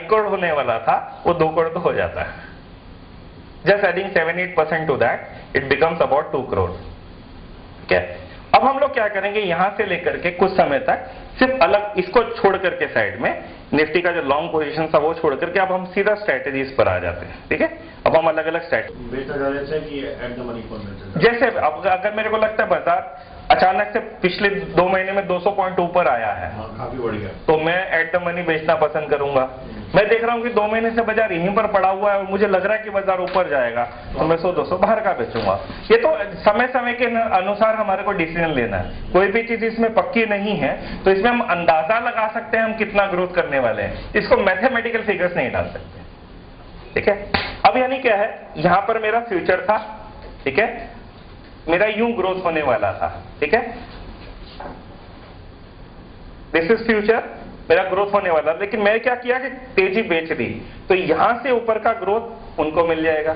करोड़ होने वाला था वो 2 करोड़ तो हो जाता है। Just adding 7-8% to that it becomes about 2 crore. ठीक है, अब हम लोग क्या करेंगे, यहां से लेकर के कुछ समय तक सिर्फ अलग इसको छोड़ करके साइड में निफ्टी का जो लॉन्ग पोजीशन था वो छोड़ करके अब हम सीधा स्ट्रेटेजीज पर आ जाते हैं। ठीक है, अब हम अलग अलग स्ट्रेटेजी, जैसे अब अगर मेरे को लगता है बाजार अचानक से पिछले 2 महीने में 200 पॉइंट ऊपर आया है, काफी बढ़ गया, तो मैं एट द मनी बेचना पसंद करूंगा। मैं देख रहा हूं कि 2 महीने से बाजार यहीं पर पड़ा हुआ है और मुझे लग रहा है कि बाजार ऊपर जाएगा, तो मैं 100-200 बाहर का बेचूंगा। ये तो समय समय के अनुसार हमारे को डिसीजन लेना है, कोई भी चीज इसमें पक्की नहीं है, तो इसमें हम अंदाजा लगा सकते हैं हम कितना ग्रोथ करने वाले हैं, इसको मैथमेटिकल फिगर्स नहीं डाल सकते। ठीक है, अब यानी क्या है, यहां पर मेरा फ्यूचर था, ठीक है, मेरा यूं ग्रोथ होने वाला था। ठीक है, दिस इज फ्यूचर, मेरा ग्रोथ होने वाला, लेकिन मैं क्या किया कि तेजी बेच दी, तो यहां से ऊपर का ग्रोथ उनको मिल जाएगा।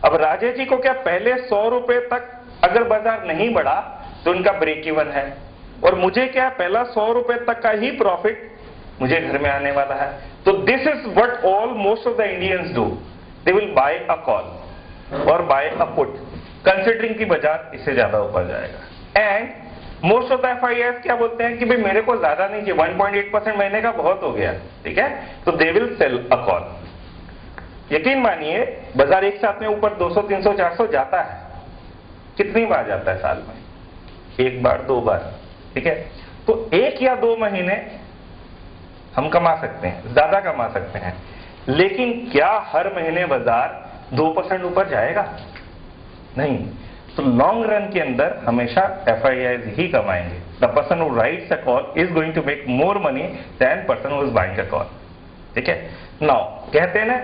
अब राजेश जी को क्या पहले 100 रुपए तक अगर बाजार नहीं बढ़ा तो उनका ब्रेक इवन है, और मुझे क्या पहला 100 रुपए तक का ही प्रॉफिट मुझे घर में आने वाला है। तो this is what all most of the Indians do, they will buy a call और बाय अ पुट कंसिडरिंग कि बाजार इससे ज्यादा ऊपर जाएगा। And most of the FIIs क्या बोलते हैं कि भाई मेरे को ज्यादा नहीं चाहिए, 1.8% महीने का बहुत हो गया। ठीक है, तो they will sell a call. यकीन मानिए बाजार एक साथ में ऊपर 200, 300, 400 जाता है, कितनी बार जाता है साल में? 1 बार 2 बार। ठीक है, तो 1 या 2 महीने हम कमा सकते हैं, ज्यादा कमा सकते हैं, लेकिन क्या हर महीने बाजार 2% ऊपर जाएगा? नहीं। तो लॉन्ग रन के अंदर हमेशा एफआईआईस ही कमाएंगे। The person who writes a call is going to make more money then person who is buying a call. ठीक है, नाउ कहते हैं ना,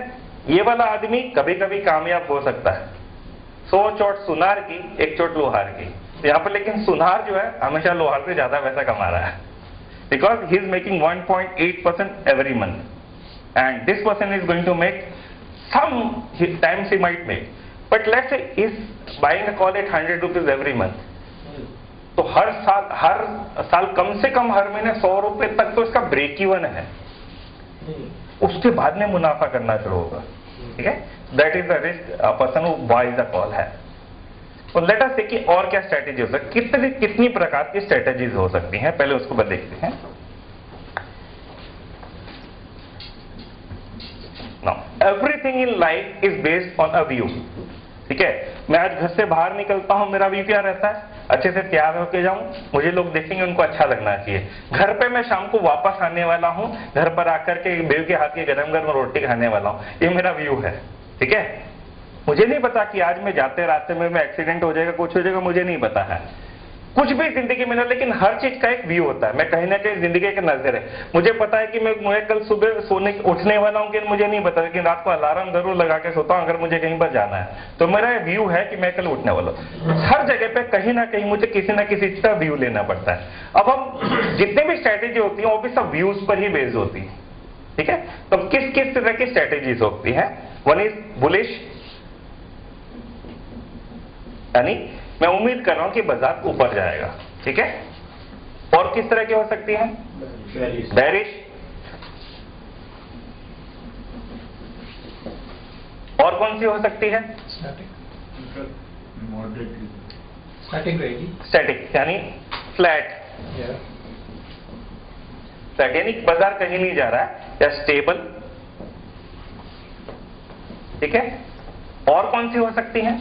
ये वाला आदमी कभी कभी कामयाब हो सकता है, 100 चोट सुनार की 1 चोट लोहार की। तो यहाँ पर लेकिन सुनार जो है हमेशा लोहार से ज्यादा पैसा कमा रहा है, because he is making 1.8% every month, and this person is going to make some times he might make, but let's say is buying a call at 100 rupees every month, तो हर साल कम से कम हर महीने 100 रुपए तक तो इसका ब्रेक इवन है, उसके बाद में मुनाफा करना शुरू होगा। ठीक है, that is the risk a person who buys a call है। तो लेट अस सी कि और क्या स्ट्रेटेजी हो सकती है, कितनी प्रकार की स्ट्रेटेजीज हो सकती हैं, पहले उसको बाद देखते हैं। Now, everything in life is based on a view. ठीक है, मैं आज घर से बाहर निकलता हूं, मेरा व्यू क्या रहता है? अच्छे से तैयार होके जाऊं, मुझे लोग देखेंगे, उनको अच्छा लगना चाहिए। घर पे मैं शाम को वापस आने वाला हूं, घर पर आकर के बेव के हाथ की गरम गरम रोटी खाने वाला हूं, ये मेरा व्यू है। ठीक है, मुझे नहीं पता कि आज मैं जाते रास्ते में एक्सीडेंट हो जाएगा, कुछ हो जाएगा, मुझे नहीं पता है, कुछ भी जिंदगी में ना, लेकिन हर चीज का एक व्यू होता है। मैं कहीं ना कहीं जिंदगी एक नजर है, मुझे पता है कि मैं कल सुबह उठने वाला हूं कि मुझे नहीं पता, लेकिन रात को अलार्म जरूर लगा के सोता हूं अगर मुझे कहीं पर जाना है, तो मेरा व्यू है कि मैं कल उठने वाला हूं। हर जगह पे कहीं ना कहीं मुझे किसी ना किसी चीज का व्यू लेना पड़ता है। अब हम जितने भी स्ट्रेटेजी होती है वो भी सब व्यूज पर ही बेस्ड होती है। ठीक है, तो किस किस तरह की स्ट्रेटेजीज होती है? वन इज बुलिश, यानी मैं उम्मीद कर रहा हूं कि बाजार ऊपर जाएगा। ठीक है, और किस तरह की हो सकती है? बेरिश, और कौन सी हो सकती है? स्टैटिक रहेगी, स्टैटिक यानी फ्लैट, फ्लैट यानी बाजार कहीं नहीं जा रहा है, या स्टेबल। ठीक है, और कौन सी हो सकती है?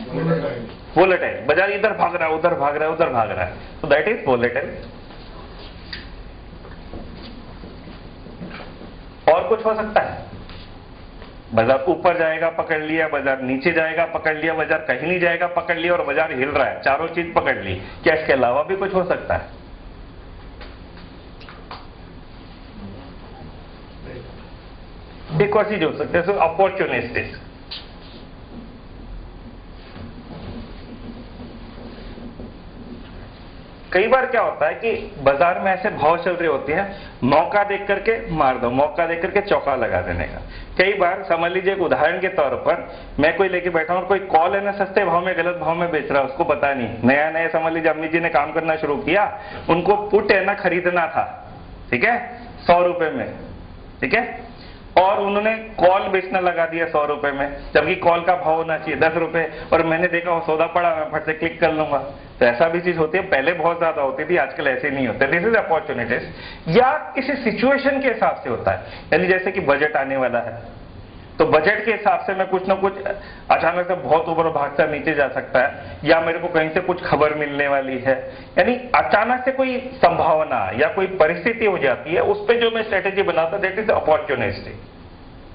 वोलेटाइल, बाजार इधर भाग रहा है, उधर भाग रहा है, उधर भाग रहा है, तो दैट इज वोलेटाइल। और कुछ हो सकता है? बाजार ऊपर जाएगा पकड़ लिया, बाजार नीचे जाएगा पकड़ लिया, बाजार कहीं नहीं जाएगा पकड़ लिया, और बाजार हिल रहा है, चारों चीज पकड़ ली। क्या इसके अलावा भी कुछ हो सकता है? एक और चीज हो सकती है अपॉर्चुनिस्टिक। कई बार क्या होता है कि बाजार में ऐसे भाव चल रहे होते हैं, मौका देख करके मार दो, मौका देख करके चौका लगा देने का। कई बार समझ लीजिए, एक उदाहरण के तौर पर मैं कोई लेके बैठा हूं और कोई कॉल है ना सस्ते भाव में गलत भाव में बेच रहा है, उसको पता नहीं, नया नया समझ लीजिए अम्मी जी ने काम करना शुरू किया, उनको पुट है ना खरीदना था, ठीक है, 100 रुपए में। ठीक है, और उन्होंने कॉल बेचना लगा दिया 100 रुपए में, जबकि कॉल का भाव होना चाहिए 10 रुपए, और मैंने देखा वो सौदा पड़ा, मैं फट से क्लिक कर लूंगा। तो ऐसा भी चीज होती है, पहले बहुत ज्यादा होती थी, आजकल ऐसे नहीं होते। This is opportunities. या किसी सिचुएशन के हिसाब से होता है, यानी जैसे कि बजट आने वाला है, तो बजट के हिसाब से मैं कुछ ना कुछ अचानक से बहुत ऊपर भागकर नीचे जा सकता है, या मेरे को कहीं से कुछ खबर मिलने वाली है, यानी अचानक से कोई संभावना या कोई परिस्थिति हो जाती है, उस पर जो मैं स्ट्रेटेजी बनाता दैट इज अपॉर्चुनिस्टिक।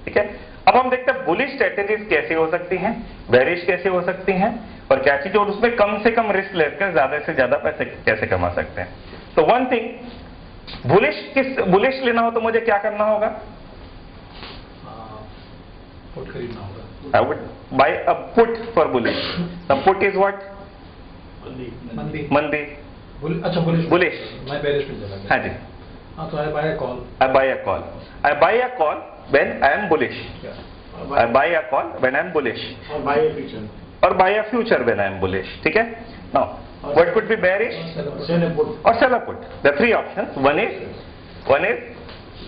ठीक है, अब हम देखते हैं बुलिश स्ट्रेटेजीज कैसे हो सकती हैं, बेरिश कैसे हो सकती हैं, और क्या चीज, और उसमें कम से कम रिस्क लेकर ज्यादा से ज्यादा पैसे कैसे कमा सकते हैं। तो वन थिंग, बुलिश लेना हो तो मुझे क्या करना होगा? पुट खरीदना होगा। I would buy a put for bullish. The put is what? मंदी। मंदी। अच्छा बुलिश। Bullish. मैं बेरिश में चला गया। हाँ जी। हाँ तो I buy a call. I buy a call. I buy a call when I am bullish. I buy a call when I am bullish. Or buy a future. Or buy a future when I am bullish. ठीक है? Now, what could be bearish? Sell a put. Or sell a put. The three options. One is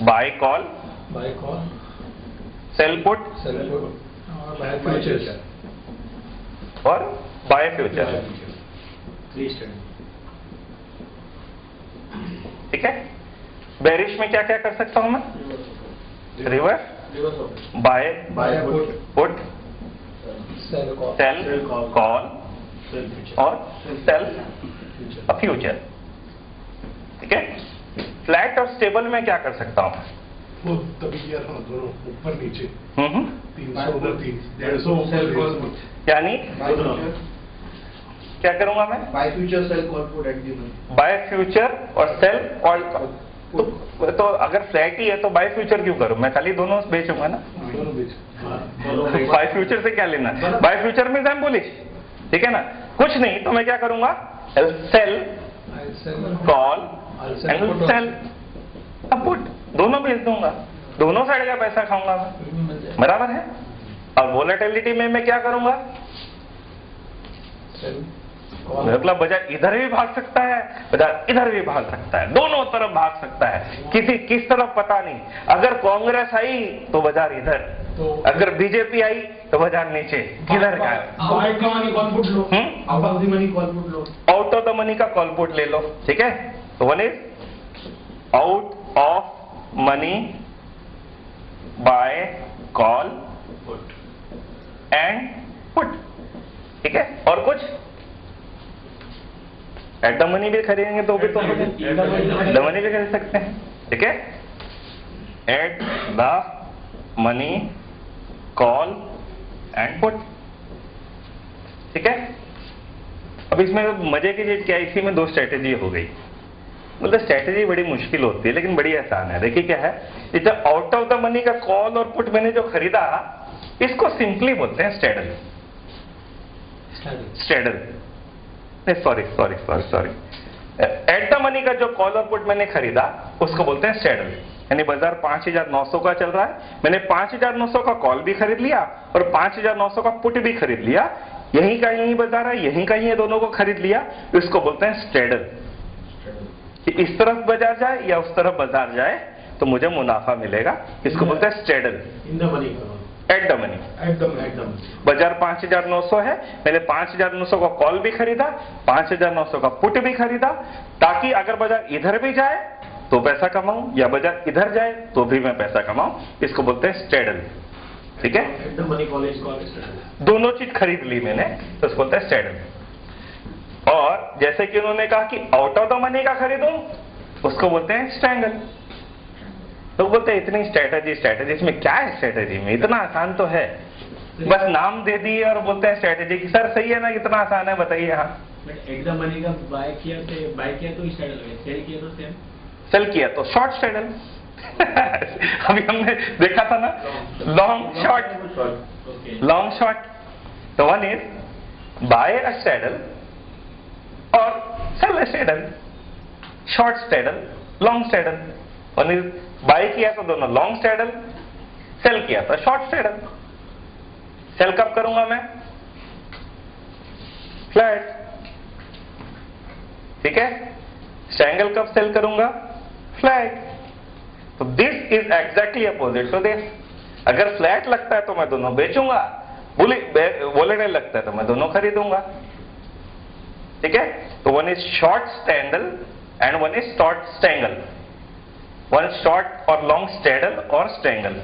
buy call, Buy call. sell put, Sell put. और buy futures. और buy future. Three strategy. ठीक है? Bearish में क्या क्या कर सकता हूं मैं? Reverse, Reverse of it. Buy, Buy a put. Put, Sell call. Sell, Sell call. Call Sell future. और सेल Future. A future. ठीक है, फ्लैट और स्टेबल में क्या कर सकता हूं? वो तभी यार हम दोनों ऊपर नीचे हम्म। 300 ऊपर 150 ऊपर 150। यानी Buy future. क्या करूंगा मैं? Buy future, sell call put at the moment. Buy future और सेल कॉल। तो अगर फ्लैट ही है तो बाय फ्यूचर क्यों करूं? मैं खाली दोनों बेचूंगा ना। दोनों बीच बाय फ्यूचर से क्या लेना? बाय फ्यूचर में आई एम बुलिश, ठीक है ना? कुछ नहीं तो मैं क्या करूंगा? Sell I'll sell call I'll sell and put. Sell put, दोनों बेच दूंगा, दोनों साइड का पैसा खाऊंगा मैं, फिर भी मिल जाए। बराबर है। और वोलेटिलिटी में मैं क्या करूंगा? Sell. मतलब बाजार इधर भी भाग सकता है, बाजार इधर भी भाग सकता है, दोनों तरफ भाग सकता है, किस तरफ पता नहीं। अगर कांग्रेस आई तो बाजार इधर, तो अगर बीजेपी आई तो बाजार नीचे, किधर का है? Out of the money call put low. Hmm? Out of the money call put low. Out of the money का कॉल पुट ले लो, ठीक है? तो one is out of money by call Put. And put, ठीक है? और कुछ eight the money भी खरीदेंगे तो भी तो द मनी भी खरीद सकते हैं, ठीक है? Eight the money call and put, ठीक है? अब इसमें मजे की चीज क्या है, इसी में दो स्ट्रेटेजी हो गई। मतलब स्ट्रेटेजी बड़ी मुश्किल होती है लेकिन बड़ी आसान है। देखिए क्या है, ये जो आउट ऑफ द मनी का कॉल और पुट मैंने जो खरीदा, इसको सिंपली बोलते हैं स्ट्रेडल। स्ट्रेडल नहीं, सॉरी एट द मनी का जो कॉल और पुट मैंने खरीदा उसको बोलते हैं स्ट्रेडल। यानी बाजार 5,900 का चल रहा है, मैंने 5,900 का कॉल भी खरीद लिया और 5,900 का पुट भी खरीद लिया, यहीं का यहीं बाजार है, यहीं का यहीं दोनों को खरीद लिया, इसको बोलते हैं स्ट्रेडल। कि इस तरफ बाजार जाए या उस तरफ बाजार जाए तो मुझे मुनाफा मिलेगा, इसको बोलते हैं straddle. In the money. Eight the money. At the money. बाजार 5,900 है, मैंने 5,900 का कॉल भी खरीदा, 5,900 का पुट भी खरीदा, ताकि अगर बाजार इधर भी जाए तो पैसा कमाऊं या बाजार इधर जाए तो भी मैं पैसा कमाऊं, इसको बोलते हैं स्ट्रेडल, ठीक है? At the money call is called strategy. दोनों चीज खरीद ली मैंने तो इसको बोलते हैं स्ट्रेडल। और जैसे कि उन्होंने कहा कि आउट ऑफ द मनी का खरीदूं, उसको बोलते हैं स्ट्रैंगल। तो बोलते हैं इतनी स्ट्रेटेजी, इसमें क्या है स्ट्रेटेजी में, इतना आसान तो है, बस नाम दे दिए और बोलते हैं स्ट्रेटेजी। सर सही है ना, इतना आसान है, बताइए। हाँ, बट एट द मनी का बाय किया तो स्ट्रेडल हो गया, सेल किया तो सेम, सेल किया तो शॉर्ट स्ट्रेडल। अभी हमने देखा था ना, long short, okay long short. तो one is buy a straddle और sell a straddle, short straddle, long straddle. One is buy किया तो दोनों लॉन्ग स्ट्रेडल, सेल किया तो शॉर्ट स्ट्रेडल। सेल कब करूंगा मैं? फ्लैट, ठीक है? स्ट्रैंगल कब सेल करूंगा? फ्लैट। तो this is exactly opposite to this. अगर फ्लैट लगता है तो मैं दोनों बेचूंगा, वोलेटाइल लगता है तो मैं दोनों खरीदूंगा। ठीक है, तो one is short straddle and one is short strangle, one is short और लॉन्ग स्टैंडल और strangle,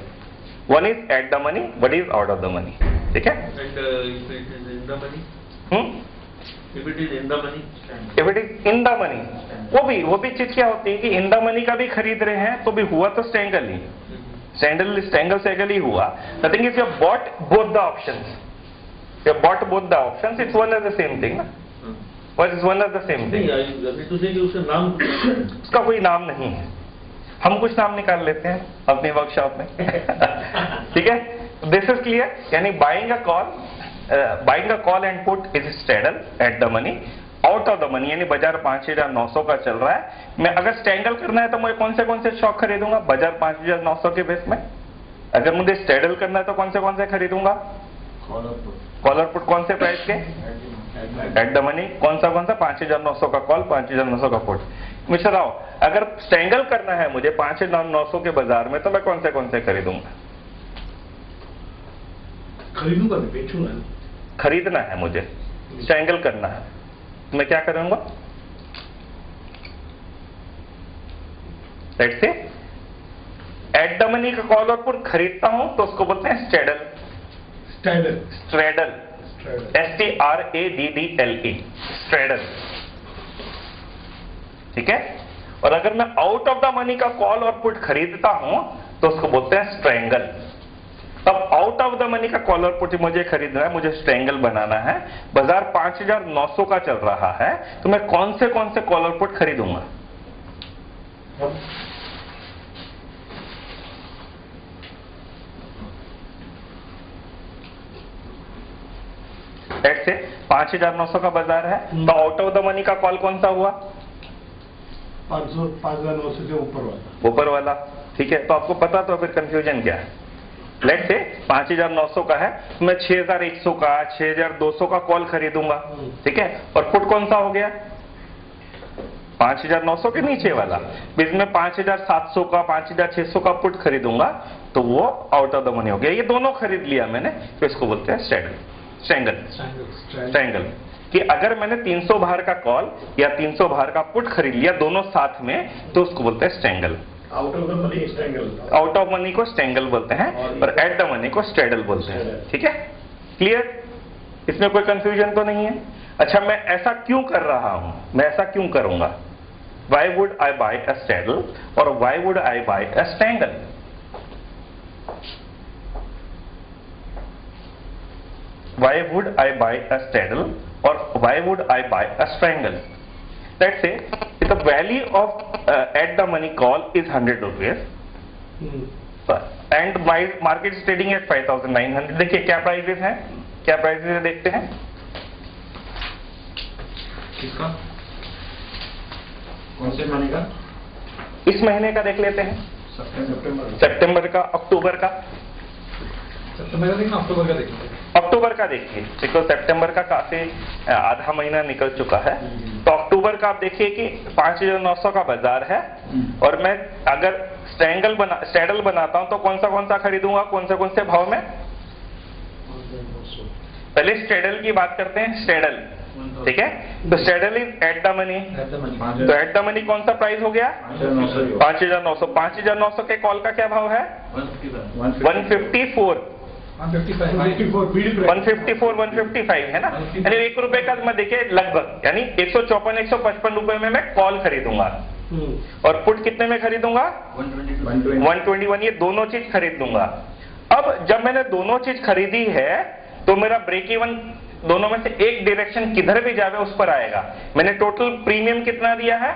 one is at the money, one is out of the money. ठीक है, And if it is in the money? If it is in the money? If it is in the money, वो भी चीज क्या होती है कि in the money का भी खरीद रहे हैं तो भी हुआ तो स्टैंगल ही, स्टैंगल सेगल ही हुआ। Nothing is you bought both the options, you bought both the options, it's one as the same thing ना, what is one as the same thing. तो से कि उसका नाम उसका कोई नाम नहीं है, हम कुछ नाम निकाल लेते हैं अपनी वर्कशॉप में। ठीक है, दिस इज क्लियर। यानी buying a call and put is straddle at the money, out of the money यानी बाजार 5,900 का चल रहा है। मैं अगर स्टैंडल करना है तो मैं कौन से स्टॉक खरीदूंगा बाजार 5,900 के बेस में। अगर मुझे स्टैंडल करना है तो कौन से खरीदूंगा, कॉलर पुट कौन से प्राइस के, एट द मनी, कौन सा 5,900 का कॉल, 5,900 का पुट। मिस्टर राव, अगर स्टैंगल करना है मुझे 5,900 के बाजार में तो मैं कौन से खरीदूंगा, खरीदूंगा नहीं, बेचूंगा नहीं। खरीदना है मुझे, स्टैंगल करना है, मैं क्या करूंगा, let's say eight the money का कॉल और पुट खरीदता हूं तो उसको बोलते हैं स्ट्रेडल, स्ट्रेडल, STRADDLE, स्ट्रेडल। ठीक है, और अगर मैं आउट ऑफ द मनी का कॉल और पुट खरीदता हूं तो उसको बोलते हैं स्ट्रैंगल। अब आउट ऑफ द मनी का कॉल और पुट मुझे खरीदना है, मुझे स्ट्रैंगल बनाना है, बाजार 5,900 का चल रहा है, तो मैं कौन से कॉल और पुट खरीदूंगा, से 5,900 का बाजार है तो आउट ऑफ द मनी का कॉल कौन सा हुआ, 5,900 से ऊपर वाला। ठीक है, तो आपको पता तो फिर कंफ्यूजन क्या है। लेट्स से 5,900 का है, मैं 6,100 का, 6,200 का कॉल खरीदूंगा। ठीक है, और पुट कौन सा हो गया, 5,900 के नीचे वाला। इसमें 5,700 का, 5,600 का पुट खरीदूंगा तो वो आउट ऑफ द मनी हो गया। ये दोनों खरीद लिया मैंने, तो इसको बोलते हैं स्ट्रैंगल। कि अगर मैंने 300 बाहर का कॉल या 300 बाहर का पुट खरीद लिया दोनों साथ में तो उसको बोलते हैं strangle. Out of the money strangle, out of money को स्ट्रैंगल बोलते हैं और एट द मनी को स्ट्रेडल बोलते हैं। ठीक है, क्लियर, इसमें कोई कंफ्यूजन तो नहीं है। अच्छा, मैं ऐसा क्यों कर रहा हूं, मैं ऐसा क्यों करूंगा, why would I buy a straddle और why would I buy a strangle. Why would I buy a straddle or why would I buy a strangle? Let's say if the value of at the money call is 100 rupees and my market is trading at 5,900. देखिए क्या prices हैं, क्या prices है देखते हैं। किसका, कौन से महीने का, इस महीने का देख लेते हैं, सितंबर का, अक्टूबर का। सितंबर का देखना, अक्टूबर का देखना। अक्टूबर का देखिए, देखो सितंबर का काफी आधा महीना निकल चुका है, तो अक्टूबर का आप देखिए कि 5,900 का बाजार है और मैं अगर स्ट्रैडल बनाता हूं तो कौन सा खरीदूंगा, कौन से भाव में। पहले स्ट्रैडल की बात करते हैं, स्ट्रैडल। ठीक है, तो straddle is at the money, तो एट द मनी कौन सा प्राइस हो गया, 5,900। 5,900 के कॉल का क्या भाव है, 154, 155 है ना, यानी 1 रुपए का मैं देखिए लगभग, यानी 154, 155 रुपए में मैं कॉल खरीदूंगा और पुट कितने में खरीदूंगा, 121। ये दोनों चीज खरीद लूंगा। अब जब मैंने दोनों चीज खरीदी है तो मेरा ब्रेक इवन दोनों में से एक डायरेक्शन किधर भी जावे उस पर आएगा। मैंने टोटल प्रीमियम कितना दिया है,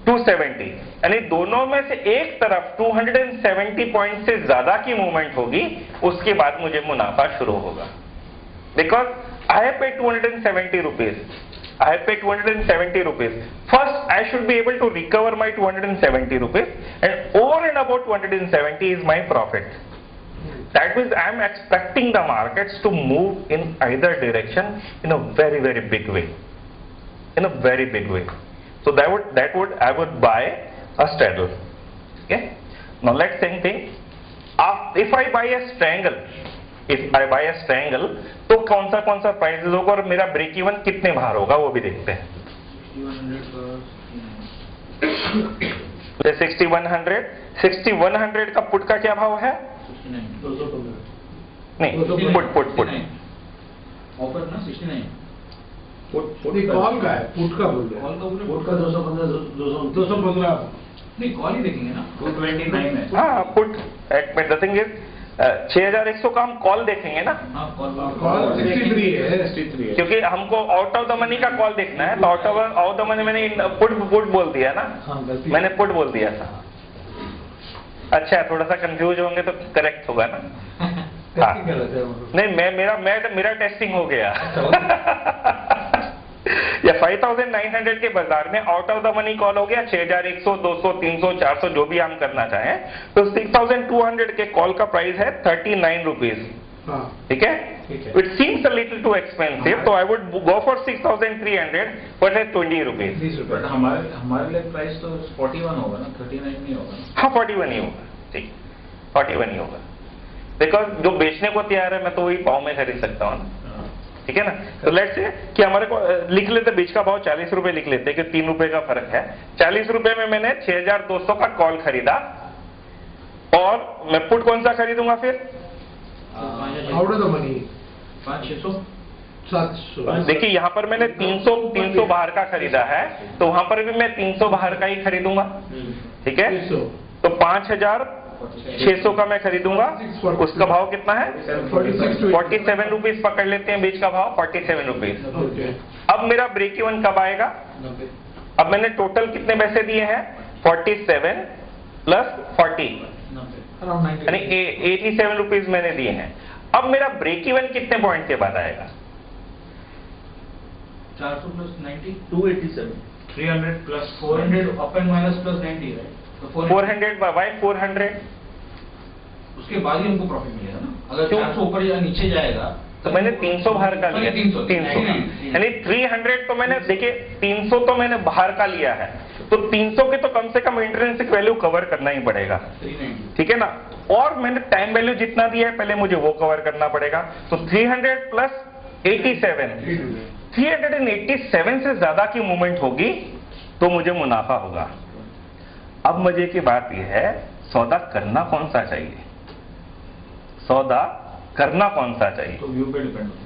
270, यानी दोनों में से एक तरफ 270 पॉइंट से ज्यादा की मूवमेंट होगी, उसके बाद मुझे मुनाफा शुरू होगा। Because I have paid 270 rupees, I have paid 270 rupees. First, I should be able to recover my 270 rupees, and over and above 270 is my profit. That means I am expecting the markets to move in either direction in a very, very big way. In a very big way. So I would buy a straddle. Okay, now let's same thing. If I buy a triangle, तो कौन सा price होगा और मेरा break even कितने बाहर होगा वो भी देखते हैं. 6100 का पुट का क्या भाव है? 215. नहीं, पुट ऑफर ना 69. कॉल का है, पुट का बोल रहे हैं. कोर्ट का 215. 215. नहीं कॉल ही देखेंगे ना. 229 है. हाँ पुट. द थिंग इज 6100 का हम कॉल देखेंगे ना, हाँ कॉल कॉल 63 है. 63 है. क्योंकि हमको आउट ऑफ द मनी का कॉल देखना है. तो आउट ऑफ द मनी मैंने पुट बोल दिया ना. हाँ, गलती मैंने पुट बोल दिया था. अच्छा, थोड़ा सा कंफ्यूज होंगे तो करेक्ट होगा ना. टेस्टिंग कर रहे थे हम लोग। नहीं, मेरा टेस्टिंग हो गया. या 5900 के बाजार में out of the money call हो गया 6100, 200, 300, 400 जो भी हम करना चाहें. तो 6200 के कॉल का प्राइस है 39 रुपीज. हाँ. ठीक है. ठीक है. It seems a little too expensive, तो I would go for 6300 but at 20 rupees. 20 but रुपए। हमारे लिए प्राइस तो 41 होगा ना, 39 नहीं होगा ना. हाँ 41 ही होगा. ठीक, 41 ही होगा. बिकॉज जो बेचने को तैयार है मैं तो वही पाव में खरीद सकता हूँ ना. ठीक है ना. तो लेट्स से कि हमारे को लिख लेते बीच का भाव 40 रुपए लिख लेते कि 3 रुपए का फर्क है. 40 रुपए में मैंने 6200 का कॉल खरीदा और मैं पुट कौन सा खरीदूंगा फिर? Out of the money 500-600. 700. देखिए यहाँ पर मैंने 300 बाहर का खरीदा है, तो वहां पर भी मैं 300 बाहर का ही खरीदूंगा. ठीक है. 300. तो 5600 का मैं खरीदूंगा. उसका भाव कितना है? 47 रुपीज पकड़ लेते हैं बीच का भाव. 47 रुपीज. ओके. अब मेरा ब्रेक इवन कब आएगा? अब मैंने टोटल कितने पैसे दिए हैं? 47 प्लस 40 अराउंड 90 यानी 87 रुपीज मैंने दिए हैं. अब मेरा ब्रेक इवन कितने पॉइंट के बाद आएगा? 400 plus 90, 287. 300 plus 400 up and minus plus 90, right. तो 400 बाय 400. उसके बाद ही हमको प्रॉफिट मिलेगा ना. अगर क्यों? 400 ऊपर या नीचे जाएगा तो मैंने 300 बाहर का लिया. 300 यानी 300 तो मैंने देखिए 300 तो मैंने बाहर का लिया है, तो 300 के तो कम से कम इंट्रिंसिक वैल्यू कवर करना ही पड़ेगा. 390. ठीक है ना. और मैंने टाइम वैल्यू जितना दिया है पहले मुझे वो कवर करना पड़ेगा. तो 300 प्लस 87, 387 से ज्यादा की मूवमेंट होगी तो मुझे मुनाफा होगा. अब मजे की बात यह है सौदा करना कौन सा चाहिए. सौदा करना कौन सा चाहिए? तो व्यू पे डिपेंड होता है.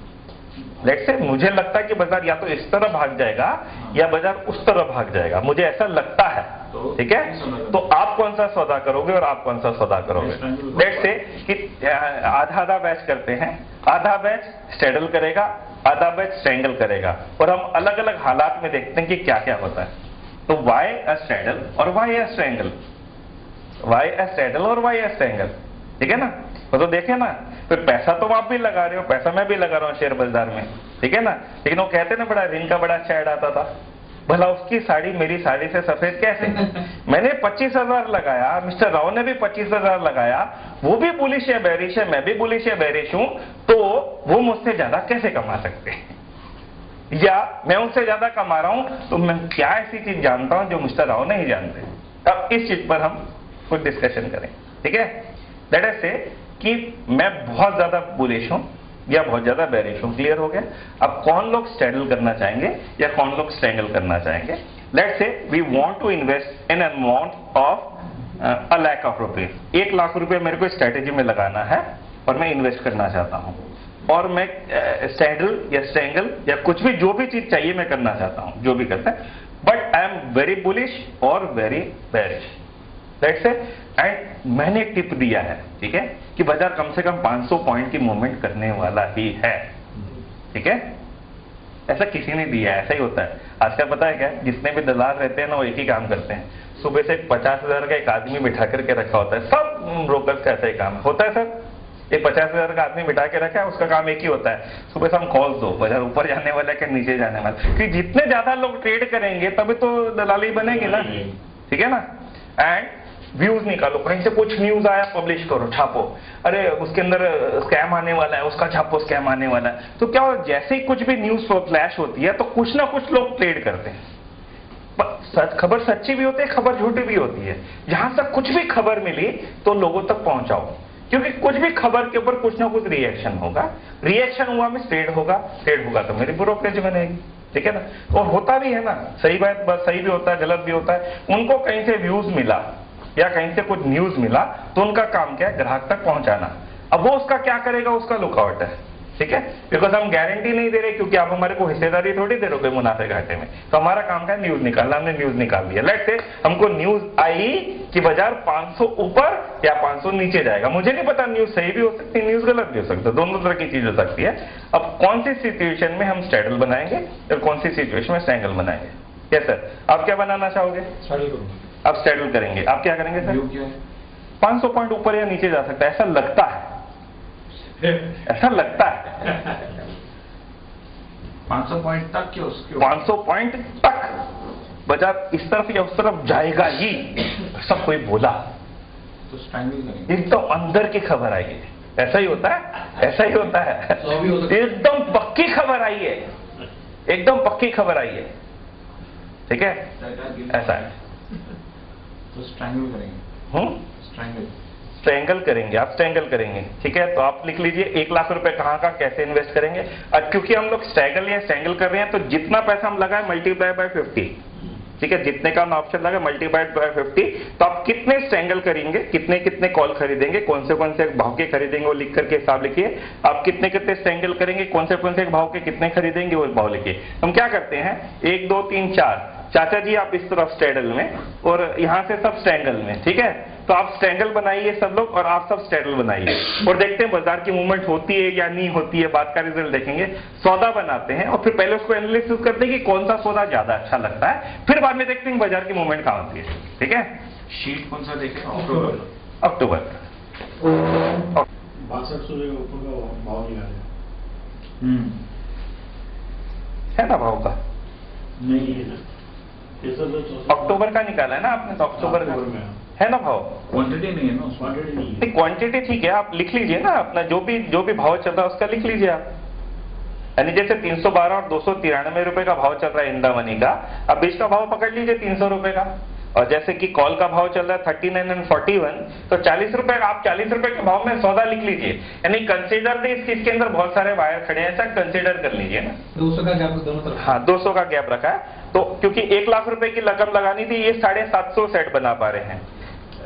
लेट्स से मुझे लगता है कि बाजार या तो इस तरह भाग जाएगा या बाजार उस तरह भाग जाएगा. मुझे ऐसा लगता है. ठीक है. तो आप कौन सा सौदा करोगे और आप कौन सा सौदा करोगे? लेट्स से कि आधा बैच करते हैं. आधा बैच स्ट्रेडल करेगा, आधा बैच स्ट्रेंगल करेगा, और हम अलग अलग हालात में देखते हैं कि क्या क्या होता है. तो वाई अ स्ट्रेडल और why a strangle, why a straddle और वाई अ स्ट्रेंगल. ठीक है ना. तो देखे ना, फिर पैसा तो आप भी लगा रहे हो, पैसा मैं भी लगा रहा हूँ शेयर बाजार में. ठीक है ना. लेकिन वो कहते ना बड़ा रिन का बड़ा अच्छा ऐड आता था. भला उसकी साड़ी मेरी साड़ी से सफेद कैसे? मैंने 25,000 लगाया, मिस्टर राव ने भी 25,000 लगाया, वो भी बुलिश या बेरिश है, मैं भी बुलिश या बेरिश हूं, तो वो मुझसे ज्यादा कैसे कमा सकते हैं? या मैं उनसे ज्यादा कमा रहा हूं तो मैं क्या ऐसी चीज जानता हूं जो मिस्टर राव नहीं जानते? अब इस चीज पर हम कुछ डिस्कशन करें. ठीक है. लेट अस से कि मैं बहुत ज्यादा बुलिश हूं या बहुत ज्यादा बेरिश हूं. क्लियर हो गया. अब कौन लोग स्ट्रेडल करना चाहेंगे या कौन लोग स्ट्रेंगल करना चाहेंगे? Let's say we want to invest in amount of $1 lakh. 1 lakh रुपए मेरे को स्ट्रेटेजी में लगाना है और मैं इन्वेस्ट करना चाहता हूं, और मैं स्ट्रेडल या स्ट्रेंगल या कुछ भी जो भी चीज चाहिए मैं करना चाहता हूं, जो भी करता है. But I am very bullish और very bearish. Let's say and मैंने एक टिप दिया है. ठीक है. कि बाजार कम से कम 500 पॉइंट की मूवमेंट करने वाला ही है. ठीक है. ऐसा किसी ने दिया है, ऐसा ही होता है. आजकल पता है क्या, जितने भी दलाल रहते हैं ना वो एक ही काम करते हैं. सुबह से 50,000 का एक आदमी बिठा करके रखा होता है. सब ब्रोकर्स का ऐसा ही काम होता है सर. एक 50,000 का आदमी बिठा के रखा है, उसका काम एक ही होता है, सुबह से हम कॉल दो, बाजार ऊपर जाने वाला है कि नीचे जाने वाला. कि जितने ज्यादा लोग ट्रेड करेंगे तभी तो दलाली बनेगी ना. ठीक है ना. एंड व्यूज निकालो, कहीं से कुछ न्यूज आया पब्लिश करो, छापो. अरे उसके अंदर स्कैम आने वाला है, उसका छापो स्कैम आने वाला है. तो क्या हो, जैसे ही कुछ भी न्यूज फ्लैश होती है तो कुछ ना कुछ लोग ट्रेड करते हैं. खबर सच्ची भी होती है, खबर झूठी भी होती है। जहां तक कुछ भी खबर मिली तो लोगों तक पहुंचाओ, क्योंकि कुछ भी खबर के ऊपर कुछ ना कुछ रिएक्शन होगा। रिएक्शन हुआ में ट्रेड होगा तो मेरी ब्रोकरेज बनेगी, ठीक है ना। और होता भी है ना, सही बात, सही भी होता है, गलत भी होता है। उनको कहीं से व्यूज मिला या कहीं से कुछ न्यूज मिला तो उनका काम क्या है, ग्राहक तक पहुंचाना। अब वो उसका क्या करेगा, उसका लुकआउट है, ठीक है। बिकॉज हम गारंटी नहीं दे रहे, क्योंकि आप हमारे को हिस्सेदारी थोड़ी दे रहे हो मुनाफे घाटे में। तो हमारा काम क्या है, न्यूज निकालना। हमने न्यूज निकाल दिया। लेट्स से हमको न्यूज आई कि बाजार 500 ऊपर या 500 नीचे जाएगा। मुझे नहीं पता, न्यूज सही भी हो सकती है, न्यूज गलत भी हो सकती है, दोनों तरह की चीज हो सकती है। अब कौन सी सिचुएशन में हम स्ट्रैडल बनाएंगे और कौन सी सिचुएशन में स्ट्रैंगल बनाएंगे? यस सर, आप क्या बनाना चाहोगे? स्ट्रगल करूंगा। आप स्ट्रैडल करेंगे। आप क्या करेंगे सर? 500 पॉइंट ऊपर या नीचे जा सकता है, ऐसा लगता है, ऐसा लगता है। 500 पॉइंट तक क्या उसके 500 पॉइंट तक बाजार इस तरफ या उस तरफ जाएगा ही, सब कोई बोला तो स्ट्रैंगल करेंगे। एकदम अंदर की खबर आई है। ऐसा ही होता है, ऐसा ही होता है। एकदम पक्की खबर आई है, एकदम पक्की खबर आई है, ठीक है, ऐसा है। तो स्ट्रैंगल करेंगे। स्ट्रैंगल करेंगे, आप स्ट्रैंगल करेंगे, ठीक है। तो आप लिख लीजिए 1 लाख रुपए कहाँ का कैसे इन्वेस्ट करेंगे। और क्योंकि हम लोग स्ट्रैगल या स्ट्रैंगल कर रहे हैं तो जितना पैसा हम लगाए मल्टीप्लाई बाय 50, ठीक है। जितने का ऑप्शन लगा मल्टीप्लाई बाय 50। तो आप कितने स्ट्रैंगल करेंगे, कितने कितने कॉल खरीदेंगे, कौन से भाव के खरीदेंगे वो लिख करके हिसाब लिखिए। आप कितने कितने स्ट्रैंगल करेंगे, कौन से भाव के कितने खरीदेंगे वो भाव लिखिए। हम क्या करते हैं, 1 2 3 4, चाचा जी आप इस तरफ स्ट्रैडल में और यहां से सब स्ट्रैंगल में, ठीक है। तो आप स्ट्रैंगल बनाइए सब लोग और आप सब स्ट्रैडल बनाइए और देखते हैं बाजार की मूवमेंट होती है या नहीं होती है। बात का रिजल्ट देखेंगे, सौदा बनाते हैं और फिर पहले उसको एनालिसिस करते हैं कि कौन सा सौदा ज्यादा अच्छा लगता है, फिर बाद में देखते हैं बाजार की मूवमेंट कहां होती है, ठीक है। शीट कौन सा देखें? अक्टूबर 6200 के ऊपर का भाव निकाले है ना, भाव का नहीं है ना, अक्टूबर का निकाला है ना आपने, तो अक्टूबर का है ना भाव। क्वांटिटी नहीं है ना, क्वांटिटी नहीं है। क्वांटिटी ठीक है, आप लिख लीजिए ना अपना जो भी भाव चल रहा है उसका लिख लीजिए आप। यानी जैसे 312 और 293 रुपए का भाव चल रहा है इंडा मनी का, अब बीच का भाव पकड़ लीजिए 300 रुपए का। और जैसे कि कॉल का भाव चल रहा है 39 एंड 41, तो 40 रुपए का, आप 40 रुपए के भाव में सौदा लिख लीजिए। यानी कंसीडर दे, इसके अंदर बहुत सारे बायर खड़े हैं, ऐसा कंसीडर कर लीजिए ना। 200 का गैप दोनों तरफ। हाँ, 200 का गैप रखा है। तो क्योंकि 1 लाख रुपए की रकम लगानी थी, ये 750 सेट बना पा रहे हैं।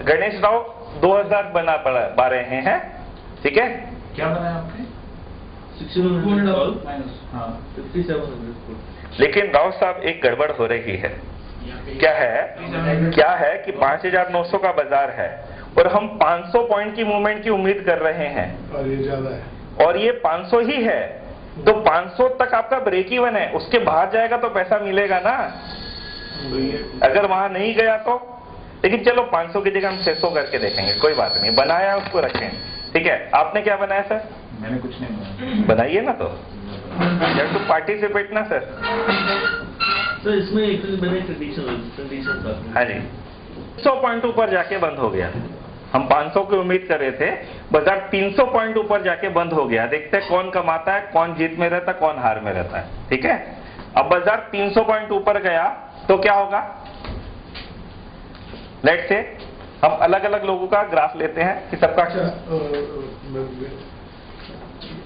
गणेश राव 2000 बना पा रहे हैं, ठीक है। क्या बनाया आपने? 5700। लेकिन राव साहब एक गड़बड़ हो रही है। क्या है कि 5900 का बाजार है और हम 500 पॉइंट की मूवमेंट की उम्मीद कर रहे हैं और ये ज्यादा है और ये 500 ही है। तो 500 तक आपका ब्रेक इवन है, उसके बाहर जाएगा तो पैसा मिलेगा ना, अगर वहां नहीं गया तो। लेकिन चलो 500 की जगह हम 600 करके देखेंगे, कोई बात नहीं। बनाया उसको रखें, ठीक है। आपने क्या बनाया सर? मैंने कुछ नहीं बनाया। बनाइए ना, तो टू पार्टिसिपेट ना सर। तो इसमें एक मैंने कंडीशन हाँ जी, 100 पॉइंट ऊपर जाके बंद हो गया। हम 500 की उम्मीद कर रहे थे, बाजार 300 पॉइंट ऊपर जाके बंद हो गया। देखते हैं कौन कमाता है, कौन जीत में रहता है, कौन हार में रहता है, ठीक है। अब बाजार 300 पॉइंट ऊपर गया तो क्या होगा? लेट्स से हम अलग अलग लोगों का ग्राफ लेते हैं कि सबका।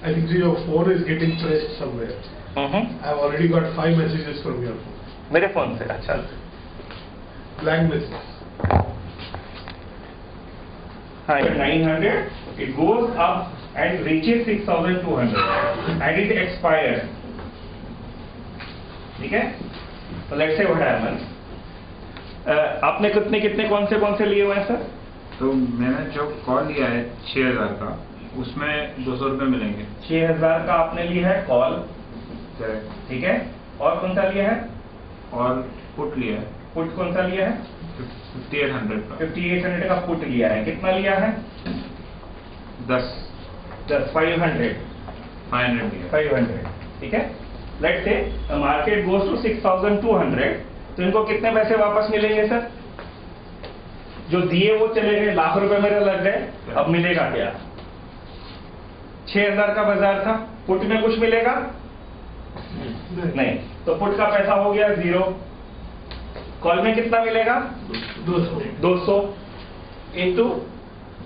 I think your phone is getting pressed somewhere. I have already got 5 messages from your phone. मेरे फोन से, अच्छा। Blank messages. हाँ, 900, it goes up and reaches 6200 and it expires, ठीक है। तो लेट्स से व्हाट हैपेंस। आपने कितने कौन से लिए हुए हैं सर? तो मैंने जो कॉल लिया है 6000 का, उसमें 200 रुपए मिलेंगे। 6000 का आपने लिया है कॉल, ठीक है। और कौन सा लिया है? और पुट लिया है। पुट कौन सा लिया है? 5800 का। 5800 का पुट लिया है। कितना लिया है? 10 500 लिया। 500, ठीक है। Let's say market goes to 6200, तो इनको कितने पैसे वापस मिलेंगे सर? जो दिए वो चले गए, लाख रुपए मेरे लग गए, अब मिलेगा क्या? 6000 का बाजार था, पुट में कुछ मिलेगा? नहीं। तो पुट का पैसा हो गया 0 कॉल में कितना मिलेगा? 200 इंटू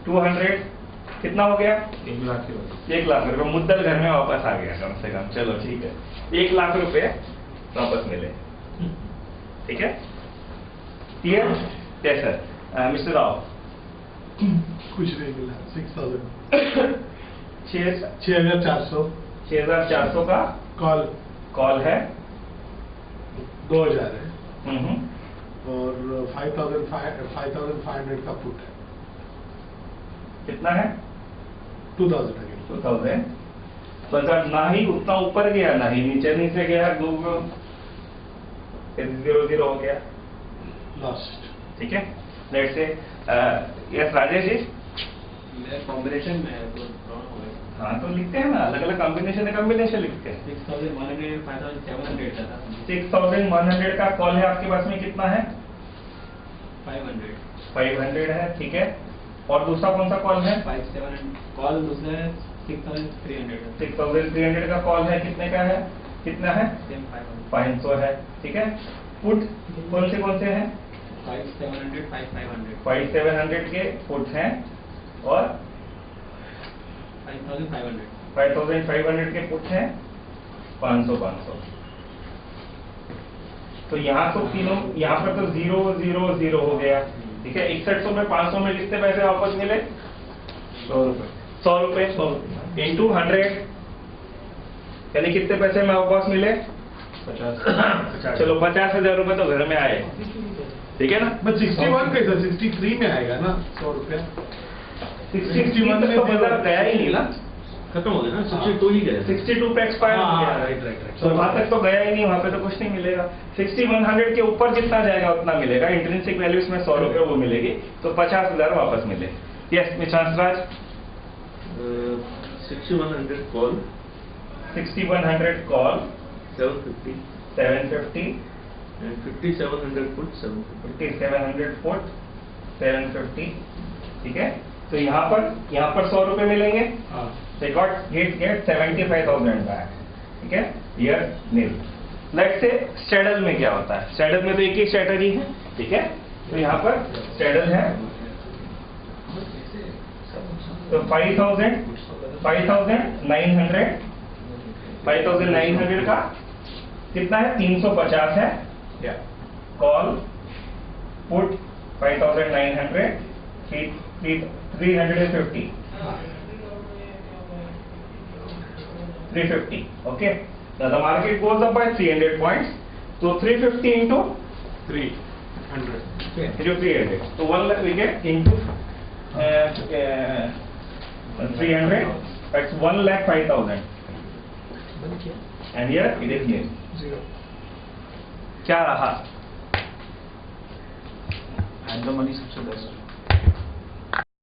200 कितना हो गया? 1 लाख की बात। 1 लाख रुपए मुद्दल घर में वापस आ गया कम से कम। चलो ठीक है, 1 लाख रुपए वापस मिले। ठीक है, clear? Yes sir. Mister Rao, कुछ नहीं मिला। 6,000 6,400 6,400 का कॉल है। 2,000 है हम्म, और 5,500 का पुट है। कितना है? 2,000 अगेन। 2000। मतलब ना ही उतना ऊपर गया ना ही नीचे गया, 0 हो गया। लास्ट। ठीक है, let's say yes Rajesh ji. मेरा कॉम्बिनेशन में है तो प्रॉब्लम हो गई। हाँ तो लिखते हैं ना, अलग अलग कॉम्बिनेशन लिखते हैं। 6,100 5,700 का था। 6,100 का कॉल है आपके पास में, कितना है? 500 500 है। ठीक है, और दूसरा कौन सा कॉल है? 5,700 कॉल दूसरा है 6,300 का। 6,300 का कॉल है, कितने का है? कितना है? सेम 500 500 है। ठीक है, पुट कौन से हैं? 5,700 5,500 5,700 के पुट हैं और 5,500 5,500 के पुट हैं, 500। तो यहाँ तो तीनों, यहाँ पर तो 0 0 0 हो गया। ठीक है, 6100 में 500 में कितने पैसे वापस मिले? 100 रुपए इंटू 100 यानी कितने पैसे में वापस मिले? 50। चलो 50,000 रुपए तो घर में आए। ठीक है ना? बट 61 कैसा? 63 में आएगा ना 100 रुपया। 61 तक तो बाजार गया ही नहीं ना, खत्म हो गया ना, 62 ही गया। 62 पे एक्सपायर हो गया। राइट। तो वहां तक तो गया ही नहीं, वहां पे तो कुछ नहीं मिलेगा। 6100 के ऊपर जितना जाएगा उतना मिलेगा। इंट्रिंसिक वैल्यू इसमें 100 रुपए वो मिलेगी, तो 50,000 वापस मिले। Yes mister Hansraj. 6,100 call 6,100 call 750 750 and 5,700 put 750. 5,700 foot 750। ठीक है, तो यहाँ पर 100 रुपए मिलेंगे। They get 75,000 back. ठीक है, here nil. Let's say straddle में क्या होता है? स्ट्रेडल में तो एक ही स्ट्रेटजी है। ठीक है, तो यहाँ पर स्ट्रेडल है तो 5,900 का कितना है? 350 है। Call put 5,900 350 350. Okay, now the market goes up by 300 points, so 350 into 300 300, so 1 lakh we get into 300, that's 1,05,000, and here it is nil. 0. क्या रहा? And the money सबसे बेस्ट।